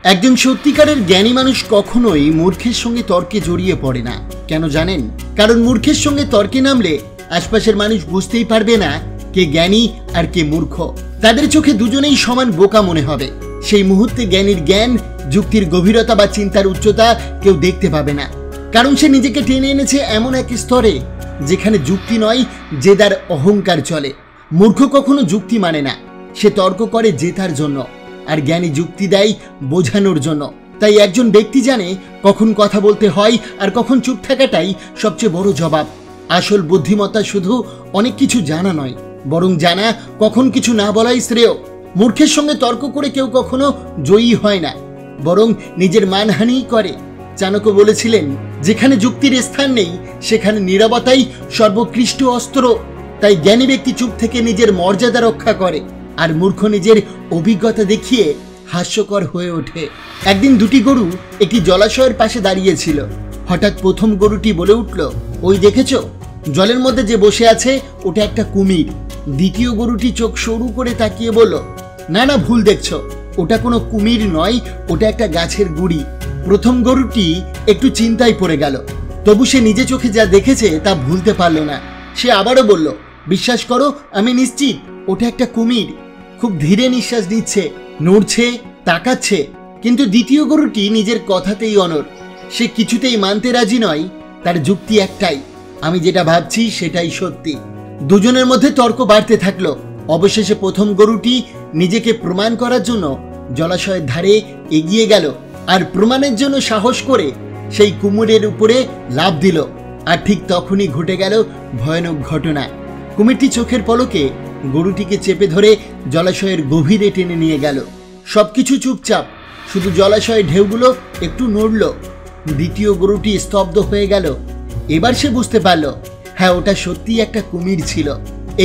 একজন সত্যিকারের জ্ঞানী মানুষ কখনোই মূর্খের সঙ্গে তর্কে জড়িয়ে পড়ে না। কেন জানেন? কারণ মূর্খের সঙ্গে তর্কে নামলে আশপাশের মানুষ বুঝতেই পারবে না কে জ্ঞানী আর কে মূর্খ। তাদের চোখে দুজনেই সমান বোকা মনে হবে। সেই মুহূর্তে জ্ঞানীর জ্ঞান, যুক্তির গভীরতা বা চিন্তার উচ্চতা কেউ দেখতে পাবে না, কারণ সে নিজেকে টেনে এনেছে এমন এক স্তরে যেখানে যুক্তি নয়, জেদার অহংকার চলে। মূর্খ কখনো যুক্তি মানে না, সে তর্ক করে জেতার জন্য, আর জ্ঞানী যুক্তি দেয় বোঝানোর জন্য। তাই একজন ব্যক্তি জানে কখন কথা বলতে হয় আর কখন চুপ থাকাটাই সবচেয়ে বড় জবাব। আসল বুদ্ধিমত্তা শুধু অনেক কিছু জানা নয়, বরং জানা কখন কিছু না বলাই শ্রেয়। মূর্খের সঙ্গে তর্ক করে কেউ কখনো জয়ী হয় না, বরং নিজের মানহানিই করে। চাণক্য বলেছিলেন, যেখানে যুক্তির স্থান নেই সেখানে নীরবতাই সর্বোৎকৃষ্ট অস্ত্র। তাই জ্ঞানী ব্যক্তি চুপ থেকে নিজের মর্যাদা রক্ষা করে, আর মূর্খ নিজের অভিজ্ঞতা দেখিয়ে হাস্যকর হয়ে ওঠে। একদিন দুটি গরু একটি জলাশয়ের পাশে দাঁড়িয়েছিল। হঠাৎ প্রথম গরুটি বলে উঠল, ওই দেখেছো, জলের মধ্যে যে বসে আছে ওটা একটা কুমির। দ্বিতীয় গরুটি চোখ সরু করে তাকিয়ে বলল, না না, ভুল দেখছো, ওটা কোনো কুমির নয়, ওটা একটা গাছের গুড়ি। প্রথম গরুটি একটু চিন্তায় পড়ে গেল, তবু সে নিজে চোখে যা দেখেছে তা ভুলতে পারল না। সে আবারও বলল, বিশ্বাস করো, আমি নিশ্চিত ওটা একটা কুমির। খুব ধীরে নিঃশ্বাস নিচ্ছে, নড়ছে, তাকাচ্ছে। কিন্তু দ্বিতীয় গরুটি নিজের কথাতেই অনড়। সে কিছুতেই মানতে রাজি নয়। তার যুক্তি একটাই, আমি যেটা ভাবছি সেটাই সত্যি। দুজনের মধ্যে তর্ক বাড়তে থাকলো। অবশেষে প্রথম গরুটি নিজেকে প্রমাণ করার জন্য জলাশয়ের ধারে এগিয়ে গেল, আর প্রমাণের জন্য সাহস করে সেই কুমিরের উপরে লাফ দিল। আর ঠিক তখনই ঘটে গেল ভয়ানক ঘটনা। কুমিরটি চোখের পলকে গরুটিকে চেপে ধরে জলাশয়ের গভীরে টেনে নিয়ে গেল। সবকিছু চুপচাপ, শুধু জলাশয়ের ঢেউগুলো একটু নড়ল। দ্বিতীয় গরুটি স্তব্ধ হয়ে গেল। এবার সে বুঝতে পারল, হ্যাঁ, ওটা সত্যিই একটা কুমির ছিল।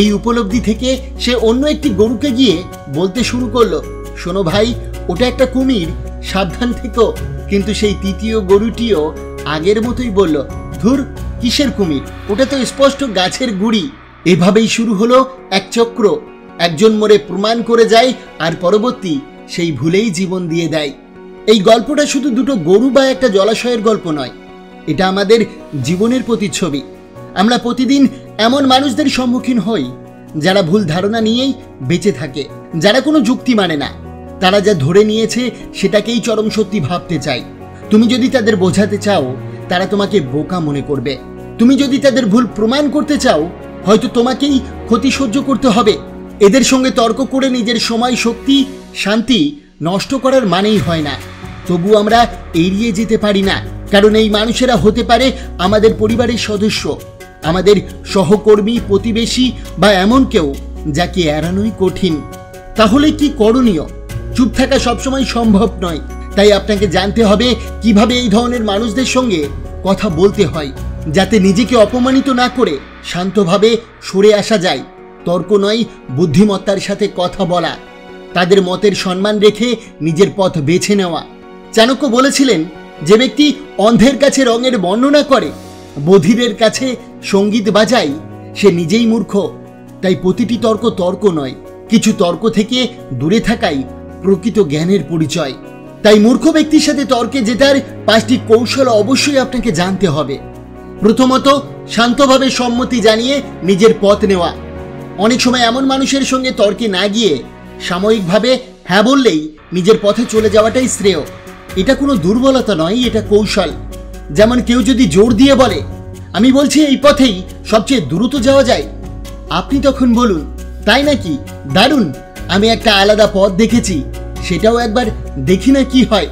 এই উপলব্ধি থেকে সে অন্য একটি গরুকে গিয়ে বলতে শুরু করলো, শোনো ভাই, ওটা একটা কুমির, সাবধান থেকো। কিন্তু সেই তৃতীয় গরুটিও আগের মতোই বলল, ধুর, কিসের কুমির, ওটা তো স্পষ্ট গাছের গুড়ি। এভাবেই শুরু হলো এক চক্র। একজন মরে প্রমাণ করে যায়, আর পরবর্তী সেই ভুলেই জীবন দিয়ে দেয়। এই গল্পটা শুধু দুটো গরু বা একটা জলাশয়ের গল্প নয়, এটা আমাদের জীবনের প্রতিচ্ছবি। আমরা প্রতিদিন এমন মানুষদের সম্মুখীন হই যারা ভুল ধারণা নিয়েই বেঁচে থাকে, যারা কোনো যুক্তি মানে না। তারা যা ধরে নিয়েছে সেটাকেই চরম সত্যি ভাবতে চায়। তুমি যদি তাদের বোঝাতে চাও, তারা তোমাকে বোকা মনে করবে। তুমি যদি তাদের ভুল প্রমাণ করতে চাও, হয়তো তোমাকেই ক্ষতি সহ্য করতে হবে। এদের সঙ্গে তর্ক করে নিজের সময়, শক্তি, শান্তি নষ্ট করার মানেই হয় না। তবু আমরা এড়িয়ে যেতে পারি না, কারণ এই মানুষেরা হতে পারে আমাদের পরিবারের সদস্য, আমাদের সহকর্মী, প্রতিবেশী বা এমন কেউ যাকে এড়ানোই কঠিন। তাহলে কি করণীয়? চুপ থাকা সবসময় সম্ভব নয়। তাই আপনাকে জানতে হবে কিভাবে এই ধরনের মানুষদের সঙ্গে কথা বলতে হয়, যাতে নিজেকে অপমানিত না করে শান্তভাবে সরে আসা যায়। তর্ক নয়, বুদ্ধিমত্তার সাথে কথা বলা, তাদের মতের সম্মান রেখে নিজের পথ বেছে নেওয়া। চাণক্য বলেছিলেন, যে ব্যক্তি অন্ধের কাছে রঙের বর্ণনা করে, বধিরের কাছে সঙ্গীত বাজায়, সে নিজেই মূর্খ। তাই প্রতিটি তর্ক তর্ক নয়, কিছু তর্ক থেকে দূরে থাকাই প্রকৃত জ্ঞানের পরিচয়। তাই মূর্খ ব্যক্তির সাথে তর্কে জেতার 5টি কৌশল অবশ্যই আপনাকে জানতে হবে। প্রথমত, শান্তভাবে সম্মতি জানিয়ে নিজের পথ নেওয়া। অনেক সময় এমন মানুষের সঙ্গে তর্কে না গিয়ে সাময়িকভাবে হ্যাঁ বললেই নিজের পথে চলে যাওয়াটাই শ্রেয়। এটা কোনো দুর্বলতা নয়, এটা কৌশল। যেমন কেউ যদি জোর দিয়ে বলে, আমি বলছি এই পথেই সবচেয়ে দ্রুত যাওয়া যায়, আপনি তখন বলুন, তাই নাকি, দারুণ, আমি একটা আলাদা পথ দেখেছি, সেটাও একবার দেখি না কি হয়।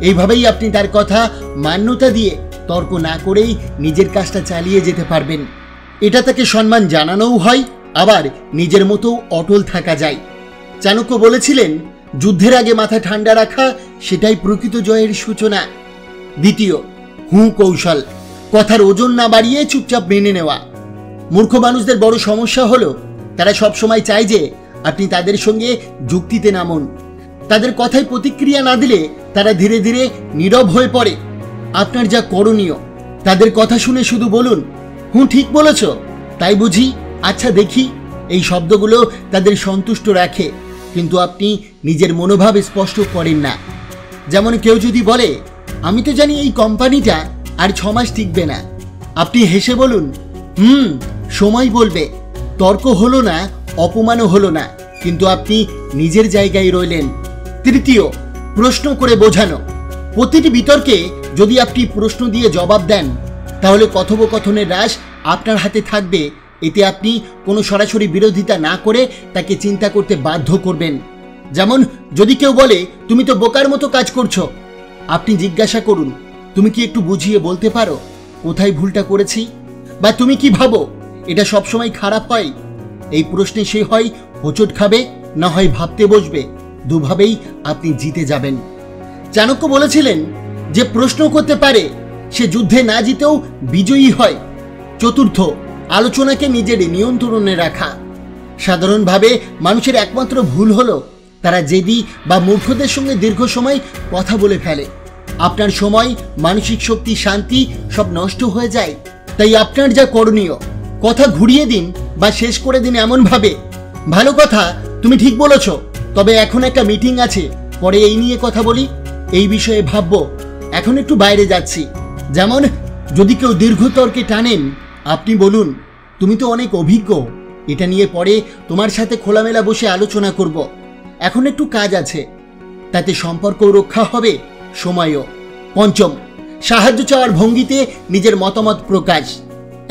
এইভাবেই আপনি তার কথা মান্যতা দিয়ে তর্ক না করেই নিজের কাজটা চালিয়ে যেতে পারবেন। এটা তাকে সম্মান জানানোও হয়, আবার নিজের মতো অটল থাকা যায়। চাণক্য বলেছিলেন, যুদ্ধের আগে মাথা ঠান্ডা রাখা, সেটাই প্রকৃত জয়ের সূচনা। দ্বিতীয়, কৌশল, কথার ওজন না বাড়িয়ে চুপচাপ মেনে নেওয়া। মূর্খ মানুষদের বড় সমস্যা হলো, তারা সবসময় চায় যে আপনি তাদের সঙ্গে যুক্তিতে নামুন। তাদের কথায় প্রতিক্রিয়া না দিলে তারা ধীরে ধীরে নীরব হয়ে পড়ে। আপনার যা করণীয়, তাদের কথা শুনে শুধু বলুন, ঠিক বলেছ, তাই বুঝি, আচ্ছা দেখি। এই শব্দগুলো তাদের সন্তুষ্ট রাখে, কিন্তু আপনি নিজের মনোভাব স্পষ্ট করেন না। যেমন কেউ যদি বলে, আমি তো জানি এই কোম্পানিটা আর 6 মাস টিকবে না, আপনি হেসে বলুন, সময় বলবে। তর্ক হলো না, অপমানও হলো না, কিন্তু আপনি নিজের জায়গায় রইলেন। তৃতীয়, প্রশ্ন করে বোঝানো। প্রতিটি বিতর্কে যদি আপনি প্রশ্ন দিয়ে জবাব দেন, তাহলে কথোপকথনের রাশ আপনার হাতে থাকবে। এতে আপনি কোনো সরাসরি বিরোধিতা না করে তাকে চিন্তা করতে বাধ্য করবেন। যেমন যদি কেউ বলে, তুমি তো বোকার মতো কাজ করছো, আপনি জিজ্ঞাসা করুন, তুমি কি একটু বুঝিয়ে বলতে পারো কোথায় ভুলটা করেছি? বা তুমি কি ভাবো এটা সবসময় খারাপ হয়? এই প্রশ্নে সে হয় হোঁচট খাবে, না হয় ভাবতে বসবে। দুভাবেই আপনি জিতে যাবেন। চাণক্য বলেছিলেন, যে প্রশ্ন করতে পারে সে যুদ্ধে না জিতেও বিজয়ী হয়। চতুর্থ, আলোচনাকে নিজের নিয়ন্ত্রণে রাখা। সাধারণভাবে মানুষের একমাত্র ভুল হলো তারা জেদি বা মূর্খদের সঙ্গে দীর্ঘ সময় কথা বলে ফেলে। আপনার সময়, মানসিক শক্তি, শান্তি সব নষ্ট হয়ে যায়। তাই আপনার যা করণীয়, কথা ঘুরিয়ে দিন বা শেষ করে দিন এমনভাবে, ভালো কথা, তুমি ঠিক বলেছ, তবে এখন একটা মিটিং আছে, পরে এই নিয়ে কথা বলি, এই বিষয়ে ভাববো, এখন একটু বাইরে যাচ্ছি। যেমন যদি কেউ দীর্ঘ তর্কে টানেন, আপনি বলুন, তুমি তো অনেক অভিজ্ঞ, এটা নিয়ে পরে তোমার সাথে খোলামেলা বসে আলোচনা করব, এখন একটু কাজ আছে। তাতে সম্পর্কও রক্ষা হবে, সময়ও। পঞ্চম, সাহায্য চাওয়ার ভঙ্গিতে নিজের মতামত প্রকাশ।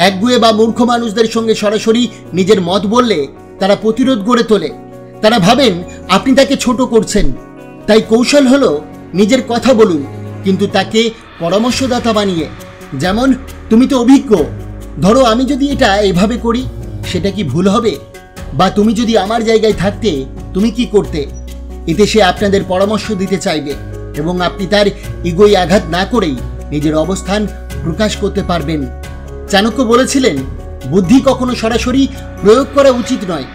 একগুঁয়ে বা মূর্খ মানুষদের সঙ্গে সরাসরি নিজের মত বললে তারা প্রতিরোধ গড়ে তোলে। তারা ভাবেন আপনি তাকে ছোট করছেন। তাই কৌশল হলো নিজের কথা বলুন, কিন্তু তাকে পরামর্শদাতা বানিয়ে। যেমন, তুমি তো অভিজ্ঞ, ধরো আমি যদি এটা এভাবে করি, সেটা কি ভুল হবে? বা তুমি যদি আমার জায়গায় থাকতে, তুমি কি করতে? এতে সে আপনাদের পরামর্শ দিতে চাইবে এবং আপনি তার ইগোয় আঘাত না করেই নিজের অবস্থান প্রকাশ করতে পারবেন। চাণক্য বলেছিলেন, বুদ্ধি কখনো সরাসরি প্রয়োগ করা উচিত নয়,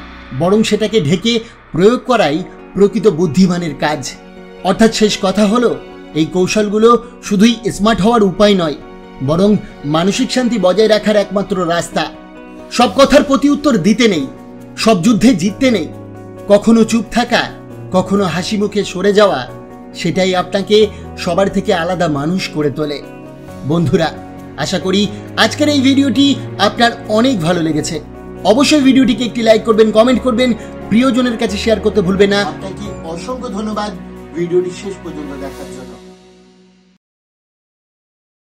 বরং সেটাকে ঢেকে প্রয়োগ করাই প্রকৃত বুদ্ধিমানের কাজ। অর্থাৎ শেষ কথা হলো, এই কৌশলগুলো শুধুই স্মার্ট হওয়ার উপায় নয়, বরং মানসিক শান্তি বজায় রাখার একমাত্র রাস্তা। সব কথার প্রতি উত্তর দিতে নেই, সব যুদ্ধে জিততে নেই। কখনো চুপ থাকা, কখনো হাসি মুখে সরে যাওয়া, সেটাই আপনাকে সবার থেকে আলাদা মানুষ করে তোলে। বন্ধুরা, আশা করি আজকের এই ভিডিওটি আপনার অনেক ভালো লেগেছে। অবশ্যই ভিডিওটিকে একটি লাইক করবেন, কমেন্ট করবেন, প্রিয়জনের কাছে শেয়ার করতে ভুলবেন না। আপনাকে অসংখ্য ধন্যবাদ ভিডিওটি শেষ পর্যন্ত দেখার জন্য।